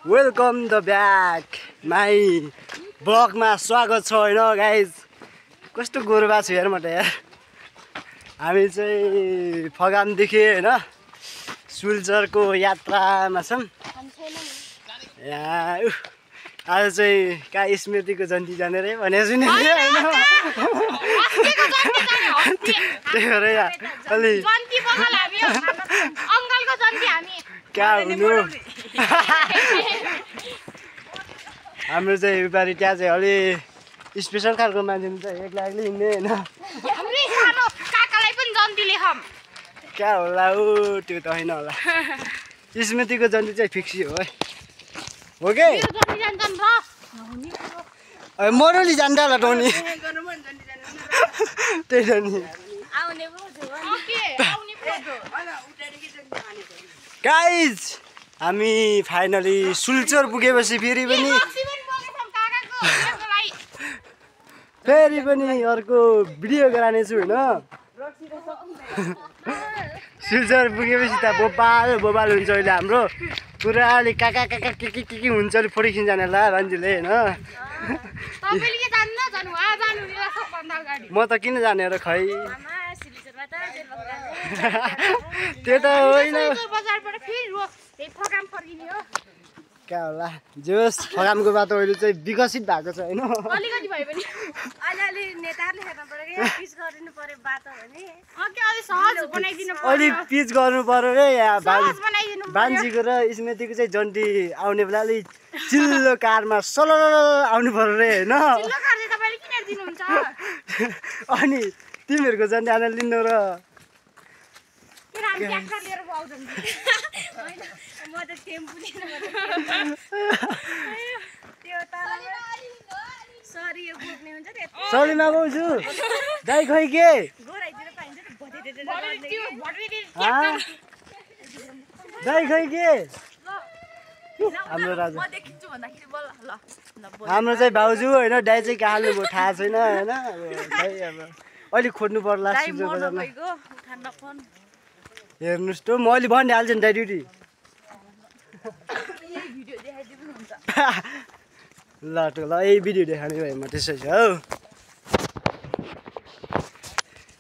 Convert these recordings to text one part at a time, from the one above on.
Welcome the back my ब्लगमा स्वागत छ होइन गाइज। कस्तो गोरुबा छु यार म त यार। हामी चाहिँ फगामदेखि होइन सुल्चरको यात्रामा छौँ। यहाँ आज चाहिँ कहाँ स्मृतिको जन्ती जाने रे भनेको छु नि होइन। त्यही भएर अलि कहाँ हुनु हाम्रो चाहिँ बिपारी त्यहाँ चाहिँ अलि स्पेसल खालको मान्छे चाहिँ एक्लै हिँड्ने होइन। कहाँ होला ऊ त्यो त होइन होला। स्मृतिको जन्ती चाहिँ फिक्सी हो है। हो कि मरली जान्छ होला टोनी त्यही त नि। गाइज हामी फाइनली सुल्चर पुगेपछि फेरि पनि अर्को भिडियो गरानेछु होइन। सुल्चर पुगेपछि त बोबाल हुन्छ अहिले हाम्रो पुरा अलि काका के हुन्छ अलि फोटो खिचिजाने होला मान्छेले होइन। म त किन जाने र खै त्यो त होइन कहाँ होला जोस् फगामको बाटो अहिले चाहिँ विकसित भएको छ होइन। अलि पिच गर्नु पर्यो रे यहाँ बान्जीको र स्मृतिको चाहिँ जन्ती आउने बेला अलि चिल्लो कारमा सल आउनु पर्यो रे होइन। अनि तिमीहरूको जन्ती आएर लिनु र सलीमा गाउँछु दाइ खै के दाइ खै के हाम्रो राजा हाम्रो चाहिँ भाउजू होइन दाइ चाहिँ कहाँ हाल्नु भयो थाहा छैन होइन। खै अब अलिक खोज्नु पर्ला सुल्चर बजारमा हेर्नुहोस् त म अलि भनिहाल्छु नि दाइ ड्युटी। ल त ल यही भिडियो देखाउने भयो म त्यसै छ हौ।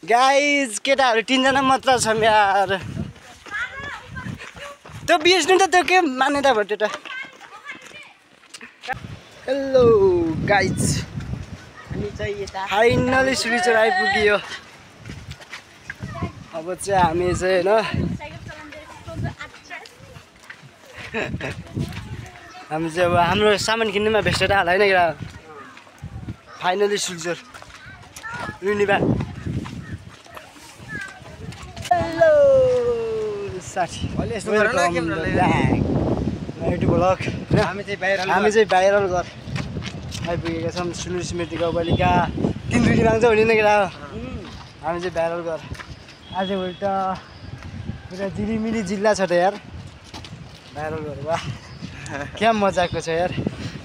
गाइज केटाहरू 3 जना मात्र छौँ यार। त्यो बिर्स्नु त त्यो के मान्यता भयो त्यो त। हेलो गाइज फाइनली सुल्चर आइपुग्यो। अब चाहिँ हामी चाहिँ होइन हामी चाहिँ अब हाम्रो सामान किन्नुमा भेस्टेर हाल होइन क्या। फाइनली सुल्चर युनिभा हेलो साथी युट्युब ब्लग हामी चाहिँ भाइरल घर आइपुगेका छौँ। सुलु स्मृतिको बालिका 3 रुटी माग्छ भने नै केटा हामी चाहिँ भाइरल घर। आजभोलि त पुरा झिलिमिली जिल्ला छ त यार भाइरल घर। वाह क्या मजाको छ यार।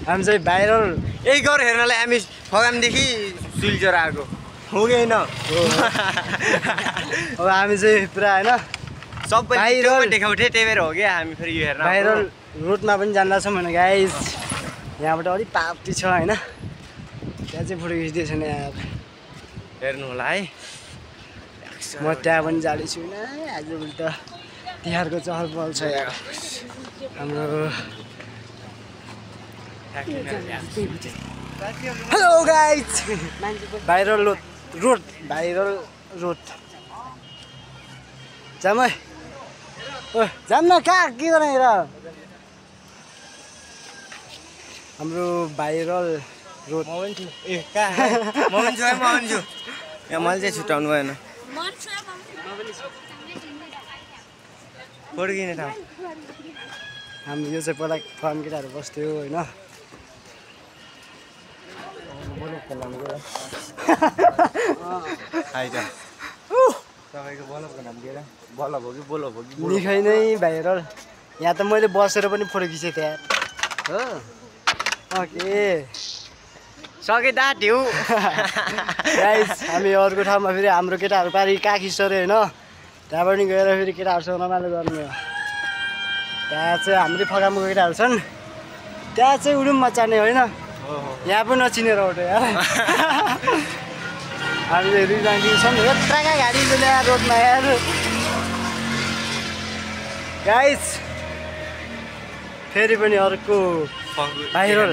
हामी चाहिँ भाइरल यही घर हेर्नलाई हामी फगामदेखि सुल्चर आएको हो कि होइन। अब हामी चाहिँ पुरा होइन सबै भाइरल देखाउँथे त्यही भएर हो क्या हामी फेरि यो हेर्न भाइरल रोडमा पनि जाँदैछौँ भने गाइज। यहाँबाट अलिक पाप्टी छ होइन त्यहाँ चाहिँ फोटो खिच्दैछ नि यार हेर्नु होला है। म त्यहाँ पनि जाने छुइनँ आजभोलि त तिहारको चहल पहल छ यार हाम्रो। हेलो गाइज भाइरल रोड जाम है ओ जाम न कहाँ के गर्ने र हाम्रो भाइरल रोड। म पनि छु ए कहाँ म पनि छु यहाँ मैले चाहिँ छुट्याउनु भएन फोटो किने ठाउँ। हाम्रो यो चाहिँ पहिला फर्म केटाहरू बस्थ्यो होइन। तपाईँको बल्लभको नाम के बल्लभ हो कि बोलभ हो कि निकै नै भाइरल। यहाँ त मैले बसेर पनि फोटो खिचेँ त्यहाँ हो। ओके सके दा ढ्यू गाइस हामी अर्को ठाउँमा फेरि हाम्रो केटाहरू पारि काखी सरे होइन त्यहाँ पनि गएर फेरि केटाहरूसँग रमाइलो गर्नु हो। त्यहाँ चाहिँ हाम्रै फगामको केटाहरू छन् त्यहाँ चाहिँ उडुम मचाने होइन यहाँ पनि नचिनेर उठ्यो यार हामीले हेरिरहन्छौँ यत्रोका गाडी ल्याएर रोडमा यार गाइस फेरि पनि अर्को भाइरल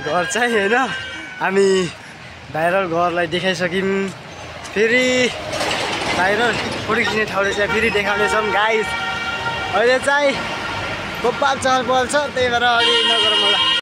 घर चाहिँ होइन हामी भाइरल घरलाई देखाइसक्यौँ फेरि भाइरल फोटो खिच्ने ठाउँले चाहिँ फेरि देखाउनेछौँ गाइस अहिले चाहिँ गोपाल चहल बल छ त्यही भएर अलि नगरौँ होला